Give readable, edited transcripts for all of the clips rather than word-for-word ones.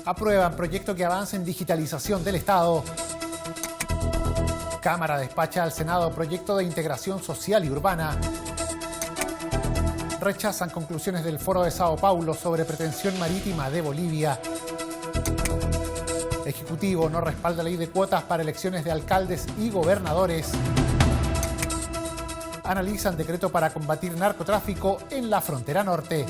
Aprueban proyecto que avanza en digitalización del Estado. Cámara despacha al Senado proyecto de integración social y urbana. Rechazan conclusiones del Foro de Sao Paulo sobre pretensión marítima de Bolivia. Ejecutivo no respalda ley de cuotas para elecciones de alcaldes y gobernadores. Analizan decreto para combatir narcotráfico en la frontera norte.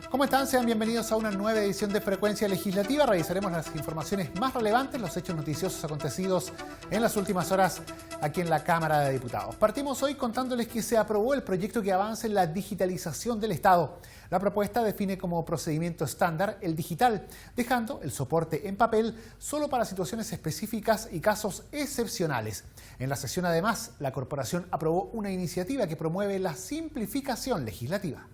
¿Cómo están? Sean bienvenidos a una nueva edición de Frecuencia Legislativa. Revisaremos las informaciones más relevantes, los hechos noticiosos acontecidos en las últimas horas aquí en la Cámara de Diputados. Partimos hoy contándoles que se aprobó el proyecto que avanza en la digitalización del Estado. La propuesta define como procedimiento estándar el digital, dejando el soporte en papel solo para situaciones específicas y casos excepcionales. En la sesión, además, la corporación aprobó una iniciativa que promueve la simplificación legislativa.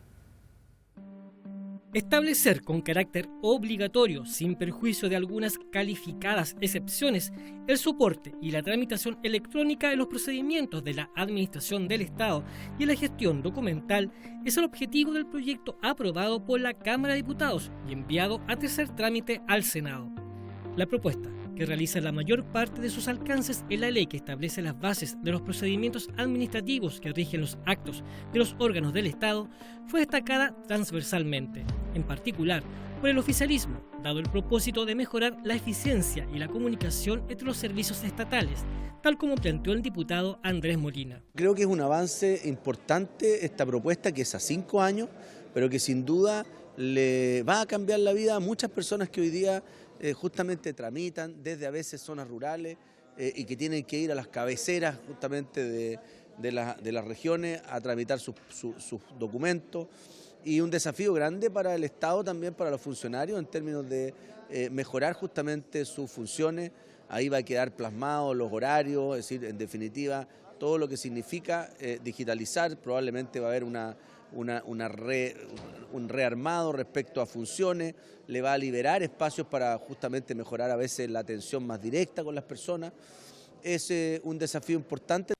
Establecer con carácter obligatorio, sin perjuicio de algunas calificadas excepciones, el soporte y la tramitación electrónica de los procedimientos de la Administración del Estado y en la gestión documental es el objetivo del proyecto aprobado por la Cámara de Diputados y enviado a tercer trámite al Senado. La propuesta, que realiza la mayor parte de sus alcances en la ley que establece las bases de los procedimientos administrativos que rigen los actos de los órganos del Estado, fue destacada transversalmente, en particular por el oficialismo, dado el propósito de mejorar la eficiencia y la comunicación entre los servicios estatales, tal como planteó el diputado Andrés Molina. Creo que es un avance importante esta propuesta, que es a 5 años, pero que sin duda le va a cambiar la vida a muchas personas que hoy día justamente tramitan desde a veces zonas rurales y que tienen que ir a las cabeceras justamente de las regiones a tramitar sus documentos, y un desafío grande para el Estado, también para los funcionarios, en términos de mejorar justamente sus funciones. Ahí va a quedar plasmado los horarios, es decir, en definitiva, todo lo que significa digitalizar. Probablemente va a haber un rearmado respecto a funciones, le va a liberar espacios para justamente mejorar a veces la atención más directa con las personas. Es un desafío importante.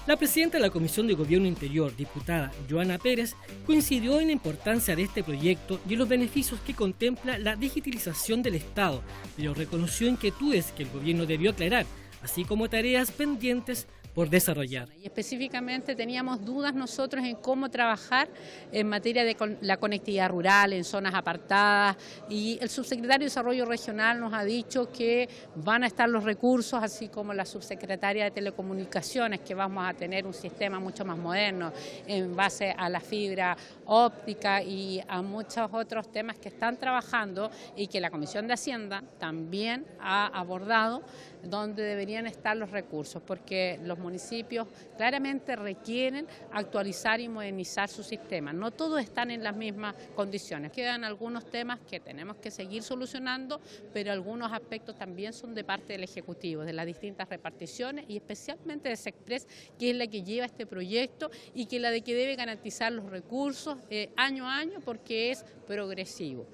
La presidenta de la Comisión de Gobierno Interior, diputada Joana Pérez, coincidió en la importancia de este proyecto y en los beneficios que contempla la digitalización del Estado, pero reconoció inquietudes que el gobierno debió aclarar, así como tareas pendientes por desarrollar. Y específicamente teníamos dudas nosotros en cómo trabajar en materia de la conectividad rural, en zonas apartadas, y el subsecretario de Desarrollo Regional nos ha dicho que van a estar los recursos, así como la subsecretaria de Telecomunicaciones, que vamos a tener un sistema mucho más moderno en base a la fibra óptica y a muchos otros temas que están trabajando y que la Comisión de Hacienda también ha abordado, donde deberían estar los recursos, porque los municipios claramente requieren actualizar y modernizar su sistema. No todos están en las mismas condiciones. Quedan algunos temas que tenemos que seguir solucionando, pero algunos aspectos también son de parte del Ejecutivo, de las distintas reparticiones y especialmente de SECPRES, que es la que lleva este proyecto y que la de que debe garantizar los recursos año a año, porque es progresivo.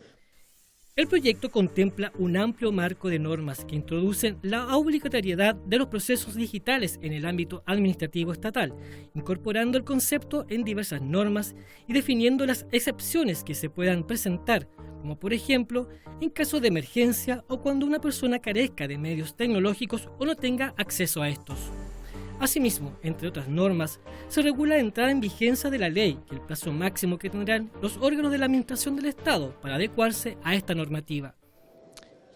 El proyecto contempla un amplio marco de normas que introducen la obligatoriedad de los procesos digitales en el ámbito administrativo estatal, incorporando el concepto en diversas normas y definiendo las excepciones que se puedan presentar, como por ejemplo en caso de emergencia o cuando una persona carezca de medios tecnológicos o no tenga acceso a estos. Asimismo, entre otras normas, se regula la entrada en vigencia de la ley y el plazo máximo que tendrán los órganos de la Administración del Estado para adecuarse a esta normativa.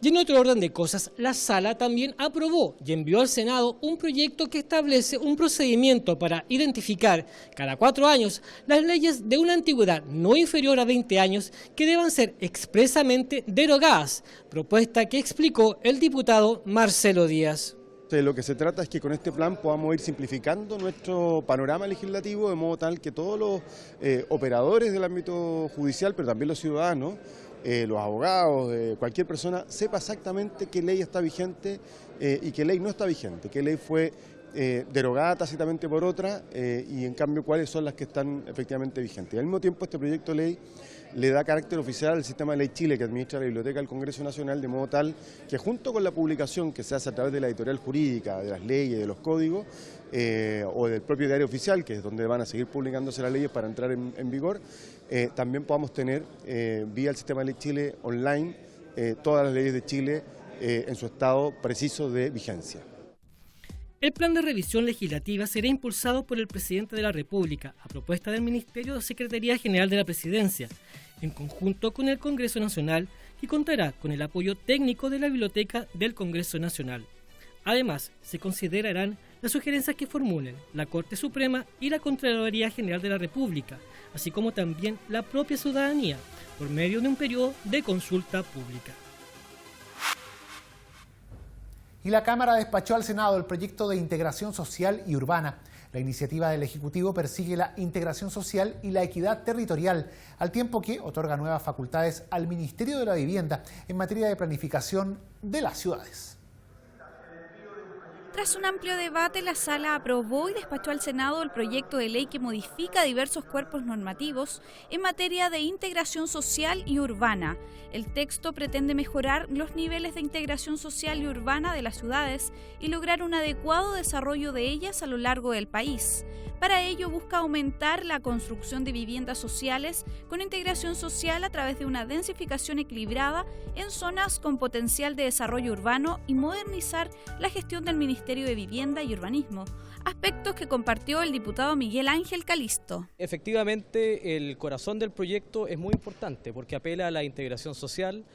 Y en otro orden de cosas, la Sala también aprobó y envió al Senado un proyecto que establece un procedimiento para identificar cada 4 años las leyes de una antigüedad no inferior a 20 años que deban ser expresamente derogadas, propuesta que explicó el diputado Marcelo Díaz. Lo que se trata es que con este plan podamos ir simplificando nuestro panorama legislativo de modo tal que todos los operadores del ámbito judicial, pero también los ciudadanos, los abogados, cualquier persona, sepa exactamente qué ley está vigente y qué ley no está vigente, qué ley fue derogada tácitamente por otra y en cambio cuáles son las que están efectivamente vigentes. Y al mismo tiempo este proyecto de ley le da carácter oficial al sistema de ley Chile que administra la Biblioteca del Congreso Nacional, de modo tal que junto con la publicación que se hace a través de la editorial jurídica, de las leyes, de los códigos, o del propio diario oficial, que es donde van a seguir publicándose las leyes para entrar en vigor, también podamos tener vía el sistema de ley Chile online todas las leyes de Chile en su estado preciso de vigencia. El plan de revisión legislativa será impulsado por el presidente de la República a propuesta del Ministerio de Secretaría General de la Presidencia, en conjunto con el Congreso Nacional, que contará con el apoyo técnico de la Biblioteca del Congreso Nacional. Además, se considerarán las sugerencias que formulen la Corte Suprema y la Contraloría General de la República, así como también la propia ciudadanía, por medio de un periodo de consulta pública. Y la Cámara despachó al Senado el proyecto de integración social y urbana. La iniciativa del Ejecutivo persigue la integración social y la equidad territorial, al tiempo que otorga nuevas facultades al Ministerio de la Vivienda en materia de planificación de las ciudades. Tras un amplio debate, la Sala aprobó y despachó al Senado el proyecto de ley que modifica diversos cuerpos normativos en materia de integración social y urbana. El texto pretende mejorar los niveles de integración social y urbana de las ciudades y lograr un adecuado desarrollo de ellas a lo largo del país. Para ello busca aumentar la construcción de viviendas sociales con integración social a través de una densificación equilibrada en zonas con potencial de desarrollo urbano y modernizar la gestión del Ministerio de Vivienda y Urbanismo, aspectos que compartió el diputado Miguel Ángel Calisto. Efectivamente, el corazón del proyecto es muy importante porque apela a la integración social,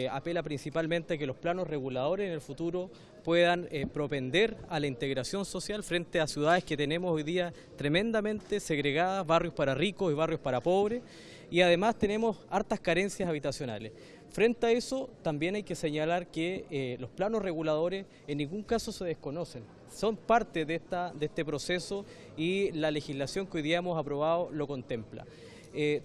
apela principalmente a que los planos reguladores en el futuro puedan propender a la integración social frente a ciudades que tenemos hoy día tremendamente segregadas, barrios para ricos y barrios para pobres, y además tenemos hartas carencias habitacionales. Frente a eso, también hay que señalar que los planos reguladores en ningún caso se desconocen, son parte de este proceso y la legislación que hoy día hemos aprobado lo contempla.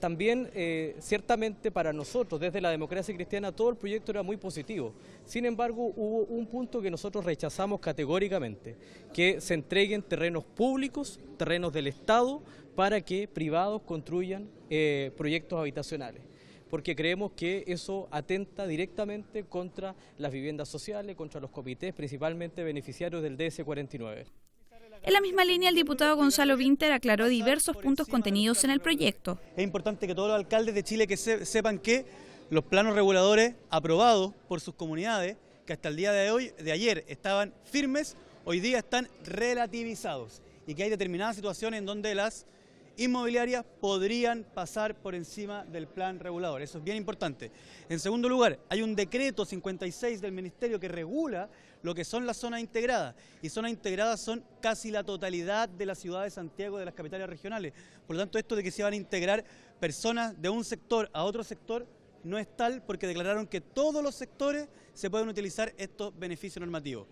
También, ciertamente para nosotros, desde la democracia cristiana, todo el proyecto era muy positivo. Sin embargo, hubo un punto que nosotros rechazamos categóricamente, que se entreguen terrenos públicos, terrenos del Estado, para que privados construyan proyectos habitacionales, porque creemos que eso atenta directamente contra las viviendas sociales, contra los comités, principalmente beneficiarios del DS49. En la misma línea, el diputado Gonzalo Vinter aclaró diversos puntos contenidos en el proyecto. Es importante que todos los alcaldes de Chile sepan que los planos reguladores aprobados por sus comunidades, que hasta el día de ayer estaban firmes, hoy día están relativizados y que hay determinadas situaciones en donde las inmobiliarias podrían pasar por encima del plan regulador. Eso es bien importante. En segundo lugar, hay un decreto 56 del Ministerio que regula lo que son las zonas integradas, y zonas integradas son casi la totalidad de la ciudad de Santiago, de las capitales regionales. Por lo tanto, esto de que se van a integrar personas de un sector a otro sector no es tal, porque declararon que todos los sectores se pueden utilizar estos beneficios normativos.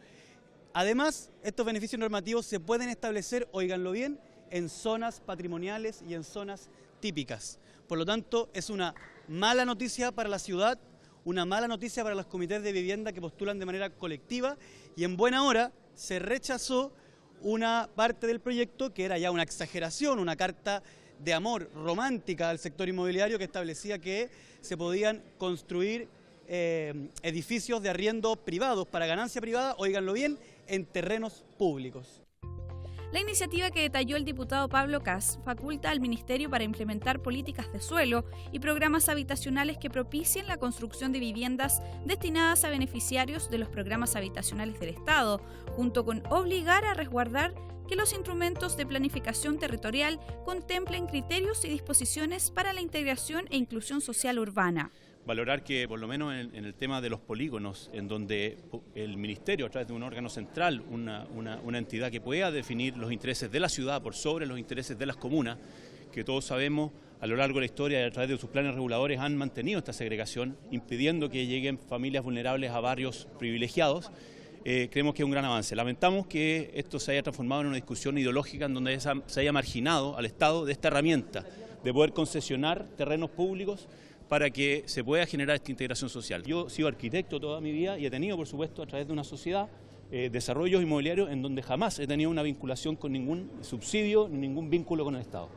Además, estos beneficios normativos se pueden establecer, óiganlo bien, en zonas patrimoniales y en zonas típicas. Por lo tanto, es una mala noticia para la ciudad, una mala noticia para los comités de vivienda que postulan de manera colectiva, y en buena hora se rechazó una parte del proyecto que era ya una exageración, una carta de amor romántica al sector inmobiliario que establecía que se podían construir edificios de arriendo privados para ganancia privada, óiganlo bien, en terrenos públicos. La iniciativa que detalló el diputado Pablo Cas faculta al Ministerio para implementar políticas de suelo y programas habitacionales que propicien la construcción de viviendas destinadas a beneficiarios de los programas habitacionales del Estado, junto con obligar a resguardar que los instrumentos de planificación territorial contemplen criterios y disposiciones para la integración e inclusión social urbana. Valorar que por lo menos en el tema de los polígonos, en donde el Ministerio, a través de un órgano central, una entidad que pueda definir los intereses de la ciudad por sobre los intereses de las comunas, que todos sabemos a lo largo de la historia, a través de sus planes reguladores, han mantenido esta segregación, impidiendo que lleguen familias vulnerables a barrios privilegiados. Creemos que es un gran avance. Lamentamos que esto se haya transformado en una discusión ideológica en donde se haya marginado al Estado de esta herramienta de poder concesionar terrenos públicos para que se pueda generar esta integración social. Yo he sido arquitecto toda mi vida y he tenido, por supuesto, a través de una sociedad, desarrollos inmobiliarios en donde jamás he tenido una vinculación con ningún subsidio ni ningún vínculo con el Estado.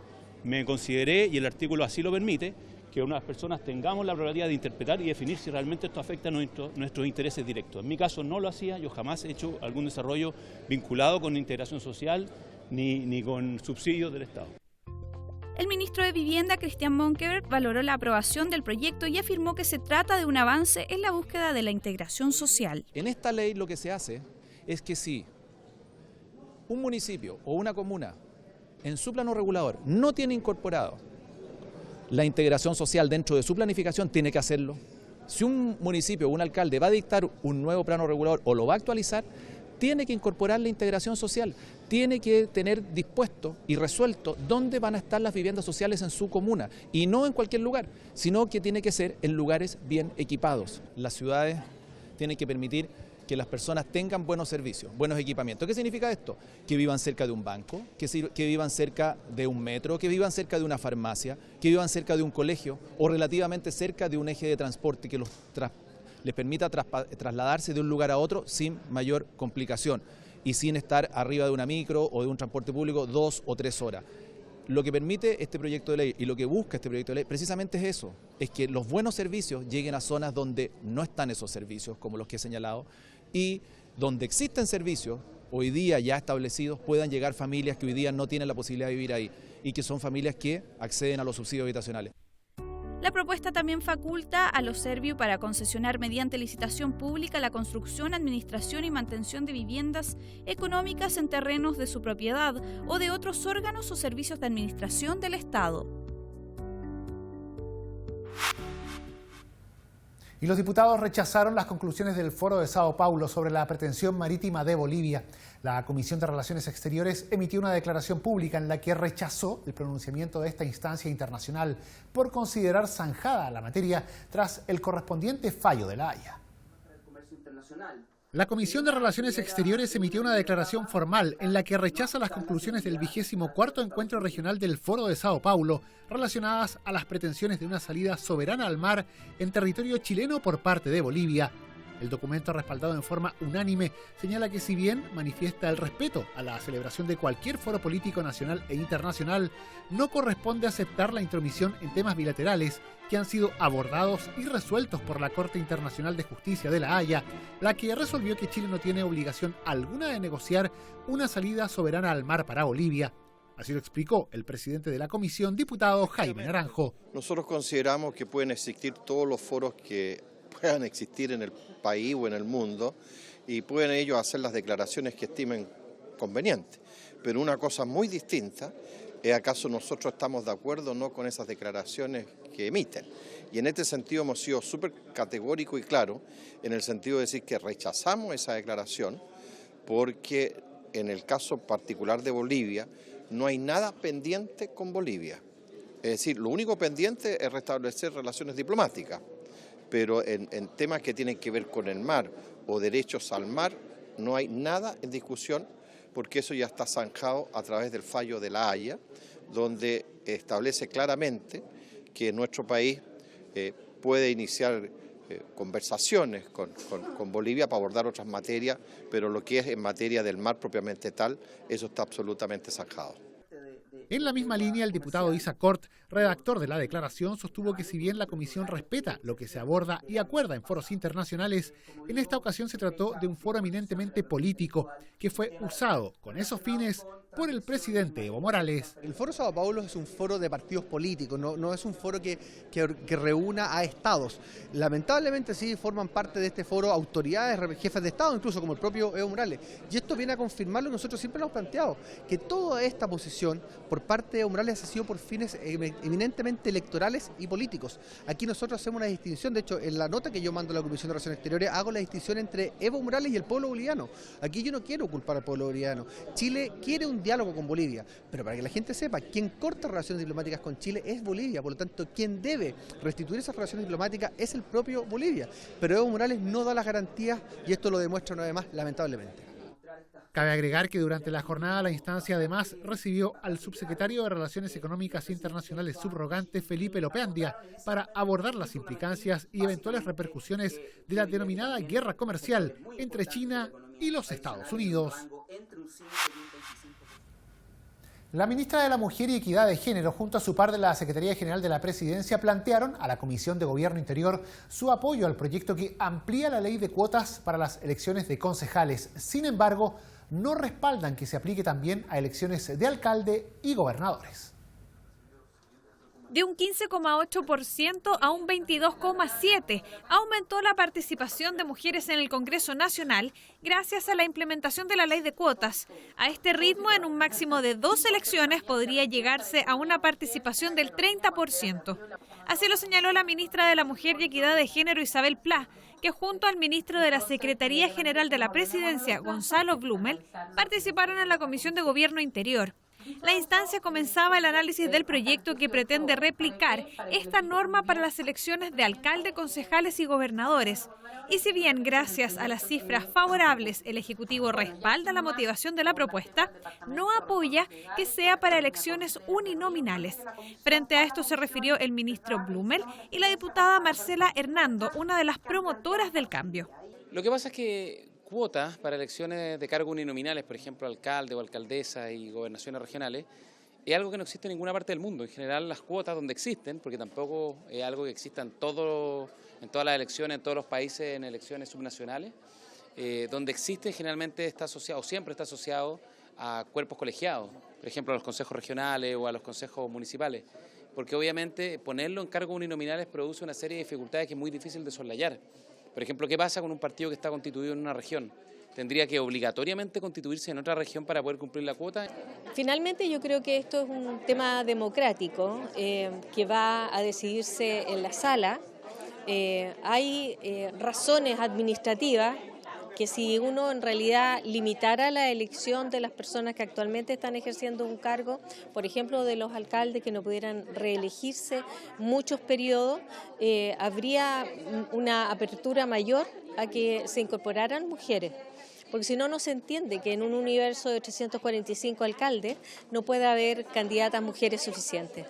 Me consideré, y el artículo así lo permite, que unas personas tengamos la prerrogativa de interpretar y definir si realmente esto afecta a nuestros intereses directos. En mi caso no lo hacía, yo jamás he hecho algún desarrollo vinculado con integración social ni con subsidios del Estado. El ministro de Vivienda, Christian Monkeberg, valoró la aprobación del proyecto y afirmó que se trata de un avance en la búsqueda de la integración social. En esta ley lo que se hace es que si un municipio o una comuna en su plano regulador no tiene incorporado la integración social dentro de su planificación, tiene que hacerlo. Si un municipio o un alcalde va a dictar un nuevo plano regulador o lo va a actualizar, tiene que incorporar la integración social, tiene que tener dispuesto y resuelto dónde van a estar las viviendas sociales en su comuna, y no en cualquier lugar, sino que tiene que ser en lugares bien equipados. Las ciudades tienen que permitir que las personas tengan buenos servicios, buenos equipamientos. ¿Qué significa esto? Que vivan cerca de un banco, que vivan cerca de un metro, que vivan cerca de una farmacia, que vivan cerca de un colegio o relativamente cerca de un eje de transporte que les permita trasladarse de un lugar a otro sin mayor complicación y sin estar arriba de una micro o de un transporte público 2 o 3 horas. Lo que permite este proyecto de ley y lo que busca este proyecto de ley precisamente es eso, es que los buenos servicios lleguen a zonas donde no están esos servicios, como los que he señalado, y donde existen servicios hoy día ya establecidos puedan llegar familias que hoy día no tienen la posibilidad de vivir ahí y que son familias que acceden a los subsidios habitacionales. La propuesta también faculta a los Serviu para concesionar mediante licitación pública la construcción, administración y mantención de viviendas económicas en terrenos de su propiedad o de otros órganos o servicios de administración del Estado. Y los diputados rechazaron las conclusiones del Foro de Sao Paulo sobre la pretensión marítima de Bolivia. La Comisión de Relaciones Exteriores emitió una declaración pública en la que rechazó el pronunciamiento de esta instancia internacional por considerar zanjada la materia tras el correspondiente fallo de La Haya. La Comisión de Relaciones Exteriores emitió una declaración formal en la que rechaza las conclusiones del 24º Encuentro Regional del Foro de Sao Paulo relacionadas a las pretensiones de una salida soberana al mar en territorio chileno por parte de Bolivia. El documento, respaldado en forma unánime, señala que si bien manifiesta el respeto a la celebración de cualquier foro político nacional e internacional, no corresponde aceptar la intromisión en temas bilaterales que han sido abordados y resueltos por la Corte Internacional de Justicia de La Haya, la que resolvió que Chile no tiene obligación alguna de negociar una salida soberana al mar para Bolivia. Así lo explicó el presidente de la comisión, diputado Jaime Naranjo. Nosotros consideramos que pueden existir todos los foros que puedan existir en el país o en el mundo y pueden ellos hacer las declaraciones que estimen convenientes. Pero una cosa muy distinta es acaso nosotros estamos de acuerdo o no con esas declaraciones que emiten. Y en este sentido hemos sido súper categóricos y claros en el sentido de decir que rechazamos esa declaración porque en el caso particular de Bolivia no hay nada pendiente con Bolivia. Es decir, lo único pendiente es restablecer relaciones diplomáticas. Pero en temas que tienen que ver con el mar o derechos al mar, no hay nada en discusión porque eso ya está zanjado a través del fallo de La Haya, donde establece claramente que nuestro país puede iniciar conversaciones con Bolivia para abordar otras materias, pero lo que es en materia del mar propiamente tal, eso está absolutamente zanjado. En la misma línea, el diputado Isa Cort, redactor de la declaración, sostuvo que si bien la comisión respeta lo que se aborda y acuerda en foros internacionales, en esta ocasión se trató de un foro eminentemente político que fue usado con esos fines por el presidente Evo Morales. El Foro Sao Paulo es un foro de partidos políticos, no es un foro que reúna a estados. Lamentablemente sí forman parte de este foro autoridades, jefes de estado, incluso como el propio Evo Morales. Y esto viene a confirmar lo que nosotros siempre hemos planteado, que toda esta posición por parte de Evo Morales ha sido por fines eminentemente electorales y políticos. Aquí nosotros hacemos una distinción, de hecho en la nota que yo mando a la Comisión de Relaciones Exteriores hago la distinción entre Evo Morales y el pueblo boliviano. Aquí yo no quiero culpar al pueblo boliviano. Chile quiere un diálogo con Bolivia, pero para que la gente sepa, quien corta relaciones diplomáticas con Chile es Bolivia, por lo tanto quien debe restituir esas relaciones diplomáticas es el propio Bolivia, pero Evo Morales no da las garantías y esto lo demuestra una vez más, lamentablemente. Cabe agregar que durante la jornada la instancia además recibió al subsecretario de Relaciones Económicas Internacionales subrogante Felipe Lopeandia para abordar las implicancias y eventuales repercusiones de la denominada guerra comercial entre China y los Estados Unidos. La ministra de la Mujer y Equidad de Género, junto a su par de la Secretaría General de la Presidencia, plantearon a la Comisión de Gobierno Interior su apoyo al proyecto que amplía la ley de cuotas para las elecciones de concejales. Sin embargo, no respaldan que se aplique también a elecciones de alcalde y gobernadores. De un 15,8% a un 22,7% aumentó la participación de mujeres en el Congreso Nacional gracias a la implementación de la ley de cuotas. A este ritmo, en un máximo de 2 elecciones podría llegarse a una participación del 30%. Así lo señaló la ministra de la Mujer y Equidad de Género, Isabel Pla, que junto al ministro de la Secretaría General de la Presidencia, Gonzalo Blumel, participaron en la Comisión de Gobierno Interior. La instancia comenzaba el análisis del proyecto que pretende replicar esta norma para las elecciones de alcalde, concejales y gobernadores. Y si bien gracias a las cifras favorables el Ejecutivo respalda la motivación de la propuesta, no apoya que sea para elecciones uninominales. Frente a esto se refirió el ministro Blumel y la diputada Marcela Hernando, una de las promotoras del cambio. Lo que pasa es que cuotas para elecciones de cargos uninominales, por ejemplo, alcalde o alcaldesa y gobernaciones regionales, es algo que no existe en ninguna parte del mundo. En general, las cuotas donde existen, porque tampoco es algo que exista en todas las elecciones, en todos los países, en elecciones subnacionales, donde existe generalmente está asociado, siempre está asociado a cuerpos colegiados, por ejemplo, a los consejos regionales o a los consejos municipales, porque obviamente ponerlo en cargos uninominales produce una serie de dificultades que es muy difícil de soslayar. Por ejemplo, ¿qué pasa con un partido que está constituido en una región? ¿Tendría que obligatoriamente constituirse en otra región para poder cumplir la cuota? Finalmente yo creo que esto es un tema democrático que va a decidirse en la sala. Hay razones administrativas que si uno en realidad limitara la elección de las personas que actualmente están ejerciendo un cargo, por ejemplo de los alcaldes que no pudieran reelegirse muchos periodos, habría una apertura mayor a que se incorporaran mujeres. Porque si no, no se entiende que en un universo de 345 alcaldes no pueda haber candidatas mujeres suficientes.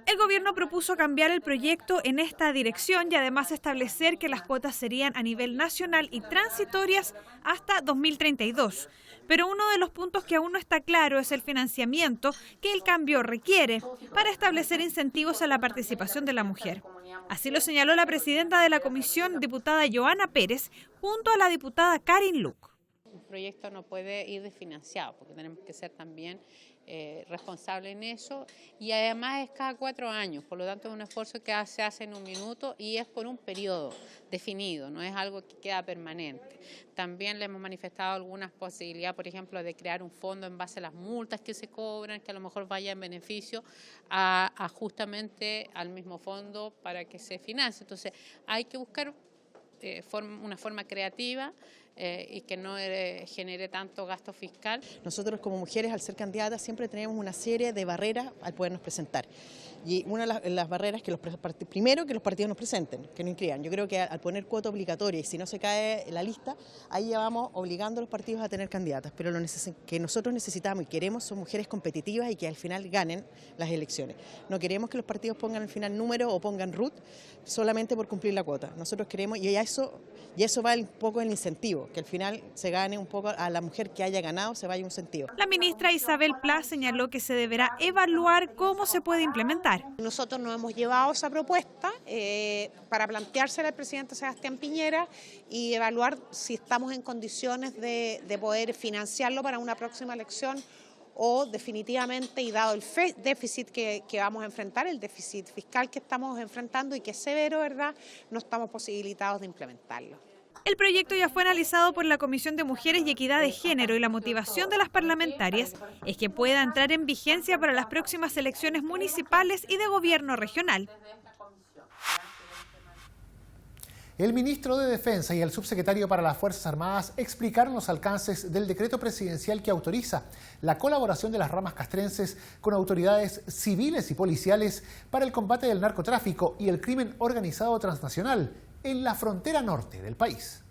El gobierno propuso cambiar el proyecto en esta dirección y además establecer que las cuotas serían a nivel nacional y transitorias hasta 2032. Pero uno de los puntos que aún no está claro es el financiamiento que el cambio requiere para establecer incentivos a la participación de la mujer. Así lo señaló la presidenta de la comisión, diputada Joana Pérez, junto a la diputada Karin Luc. Un proyecto no puede ir desfinanciado porque tenemos que ser también responsable en eso, y además es cada 4 años, por lo tanto es un esfuerzo que se hace en un minuto y es por un periodo definido, no es algo que queda permanente. También le hemos manifestado algunas posibilidades, por ejemplo, de crear un fondo en base a las multas que se cobran, que a lo mejor vaya en beneficio a justamente al mismo fondo para que se financie. Entonces hay que buscar una forma creativa y que no genere tanto gasto fiscal. Nosotros como mujeres, al ser candidatas, siempre tenemos una serie de barreras al podernos presentar. Y una de las barreras que primero que los partidos nos presenten, que nos inscriban. Yo creo que al poner cuota obligatoria y si no se cae la lista, ahí ya vamos obligando a los partidos a tener candidatas. Pero lo que nosotros necesitamos y queremos son mujeres competitivas y que al final ganen las elecciones. No queremos que los partidos pongan al final número o pongan RUT solamente por cumplir la cuota. Nosotros queremos, y eso va un poco el incentivo, que al final se gane un poco a la mujer que haya ganado, se vaya un incentivo. La ministra Isabel Pla señaló que se deberá evaluar cómo se puede implementar. Nosotros nos hemos llevado esa propuesta para planteársela al presidente Sebastián Piñera y evaluar si estamos en condiciones de poder financiarlo para una próxima elección o definitivamente, y dado el déficit que vamos a enfrentar, el déficit fiscal que estamos enfrentando y que es severo, ¿verdad?, no estamos posibilitados de implementarlo. El proyecto ya fue analizado por la Comisión de Mujeres y Equidad de Género y la motivación de las parlamentarias es que pueda entrar en vigencia para las próximas elecciones municipales y de gobierno regional. El ministro de Defensa y el subsecretario para las Fuerzas Armadas explicaron los alcances del decreto presidencial que autoriza la colaboración de las ramas castrenses con autoridades civiles y policiales para el combate del narcotráfico y el crimen organizado transnacional en la frontera norte del país.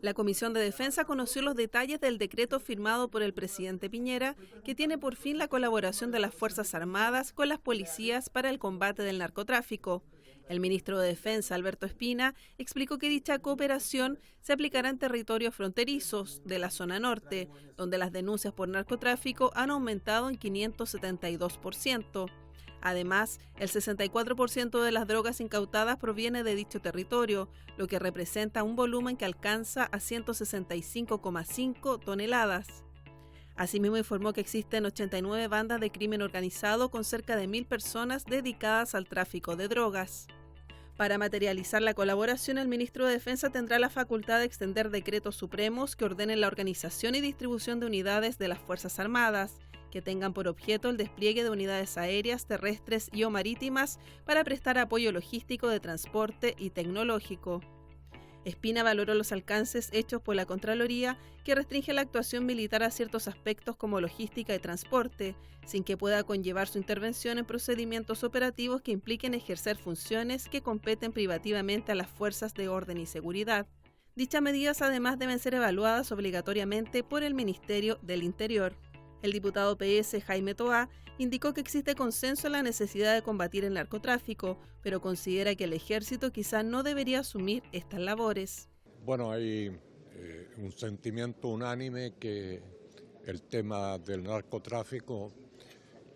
La Comisión de Defensa conoció los detalles del decreto firmado por el presidente Piñera, que tiene por fin la colaboración de las Fuerzas Armadas con las policías para el combate del narcotráfico. El ministro de Defensa, Alberto Espina, explicó que dicha cooperación se aplicará en territorios fronterizos de la zona norte, donde las denuncias por narcotráfico han aumentado en 572%. Además, el 64% de las drogas incautadas proviene de dicho territorio, lo que representa un volumen que alcanza a 165,5 toneladas. Asimismo, informó que existen 89 bandas de crimen organizado con cerca de 1.000 personas dedicadas al tráfico de drogas. Para materializar la colaboración, el ministro de Defensa tendrá la facultad de extender decretos supremos que ordenen la organización y distribución de unidades de las Fuerzas Armadas, que tengan por objeto el despliegue de unidades aéreas, terrestres y o marítimas para prestar apoyo logístico de transporte y tecnológico. Espina valoró los alcances hechos por la Contraloría, que restringe la actuación militar a ciertos aspectos como logística y transporte, sin que pueda conllevar su intervención en procedimientos operativos que impliquen ejercer funciones que competen privativamente a las fuerzas de orden y seguridad. Dichas medidas además deben ser evaluadas obligatoriamente por el Ministerio del Interior. El diputado PS Jaime Toá indicó que existe consenso en la necesidad de combatir el narcotráfico, pero considera que el ejército quizá no debería asumir estas labores. Bueno, hay un sentimiento unánime que el tema del narcotráfico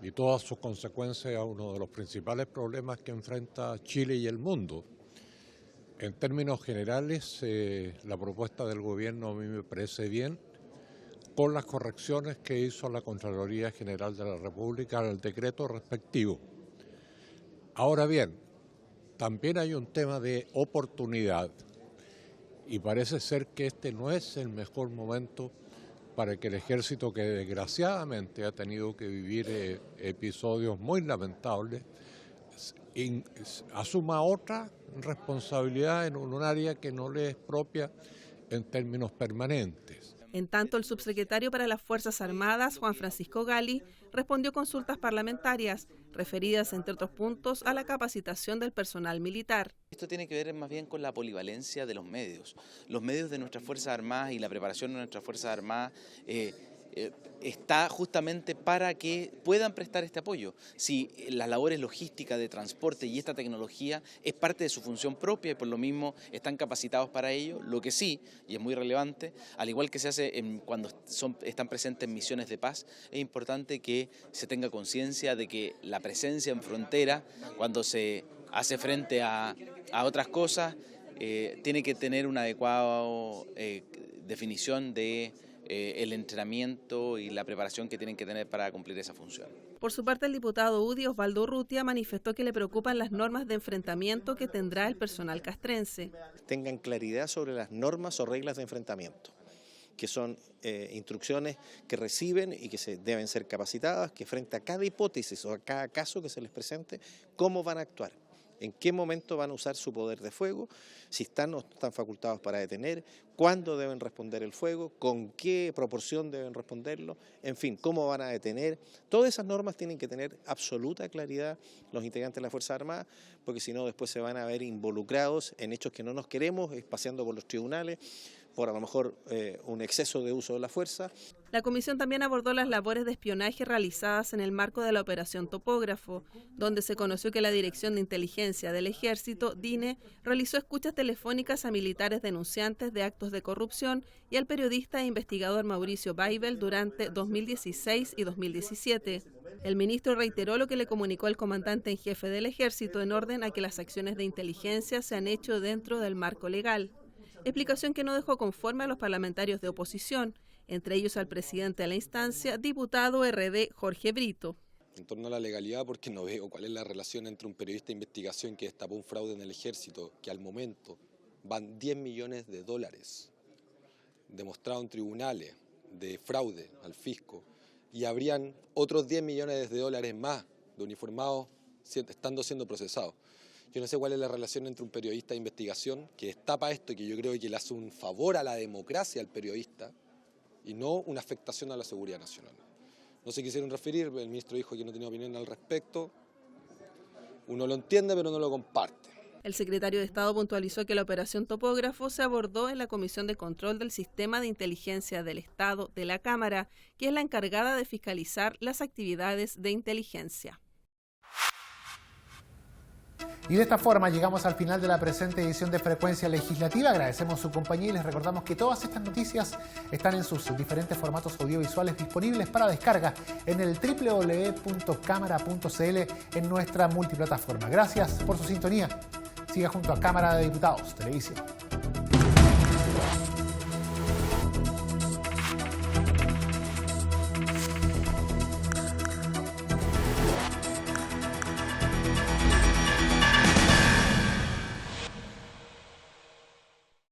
y todas sus consecuencias es uno de los principales problemas que enfrenta Chile y el mundo. En términos generales, la propuesta del gobierno a mí me parece bien, con las correcciones que hizo la Contraloría General de la República al decreto respectivo. Ahora bien, también hay un tema de oportunidad y parece ser que este no es el mejor momento para que el ejército, que desgraciadamente ha tenido que vivir episodios muy lamentables, asuma otra responsabilidad en un área que no le es propia en términos permanentes. En tanto, el subsecretario para las Fuerzas Armadas, Juan Francisco Gali, respondió consultas parlamentarias referidas, entre otros puntos, a la capacitación del personal militar. Esto tiene que ver más bien con la polivalencia de los medios. Los medios de nuestras Fuerzas Armadas y la preparación de nuestras Fuerzas Armadas está justamente para que puedan prestar este apoyo. Si las labores logísticas de transporte y esta tecnología es parte de su función propia y por lo mismo están capacitados para ello, lo que sí, y es muy relevante, al igual que se hace cuando están presentes en misiones de paz, es importante que se tenga conciencia de que la presencia en frontera, cuando se hace frente a otras cosas, tiene que tener una adecuada definición de el entrenamiento y la preparación que tienen que tener para cumplir esa función. Por su parte, el diputado UDI, Osvaldo Urrutia, manifestó que le preocupan las normas de enfrentamiento que tendrá el personal castrense. Tengan claridad sobre las normas o reglas de enfrentamiento, que son instrucciones que reciben y que deben ser capacitadas, que frente a cada hipótesis o a cada caso que se les presente, cómo van a actuar. En qué momento van a usar su poder de fuego, si están o no están facultados para detener, cuándo deben responder el fuego, con qué proporción deben responderlo, en fin, cómo van a detener. Todas esas normas tienen que tener absoluta claridad los integrantes de las Fuerzas Armadas, porque si no después se van a ver involucrados en hechos que no nos queremos, paseando por los tribunales, por a lo mejor un exceso de uso de la fuerza. La comisión también abordó las labores de espionaje realizadas en el marco de la Operación Topógrafo, donde se conoció que la Dirección de Inteligencia del Ejército, DINE, realizó escuchas telefónicas a militares denunciantes de actos de corrupción y al periodista e investigador Mauricio Baibel durante 2016 y 2017. El ministro reiteró lo que le comunicó el comandante en jefe del Ejército en orden a que las acciones de inteligencia se han hecho dentro del marco legal. Explicación que no dejó conforme a los parlamentarios de oposición, entre ellos al presidente de la instancia, diputado RD Jorge Brito. En torno a la legalidad, porque no veo cuál es la relación entre un periodista de investigación que destapó un fraude en el ejército, que al momento van 10 millones de dólares demostrados en tribunales de fraude al fisco, y habrían otros 10 millones de dólares más de uniformados estando siendo procesados. Yo no sé cuál es la relación entre un periodista de investigación que destapa esto y que yo creo que le hace un favor a la democracia al periodista y no una afectación a la seguridad nacional. No se quisieron referir, el ministro dijo que no tenía opinión al respecto. Uno lo entiende pero no lo comparte. El secretario de Estado puntualizó que la operación Topógrafo se abordó en la Comisión de Control del Sistema de Inteligencia del Estado de la Cámara, que es la encargada de fiscalizar las actividades de inteligencia. Y de esta forma llegamos al final de la presente edición de Frecuencia Legislativa. Agradecemos su compañía y les recordamos que todas estas noticias están en sus diferentes formatos audiovisuales disponibles para descarga en el www.cámara.cl en nuestra multiplataforma. Gracias por su sintonía. Siga junto a Cámara de Diputados Televisión.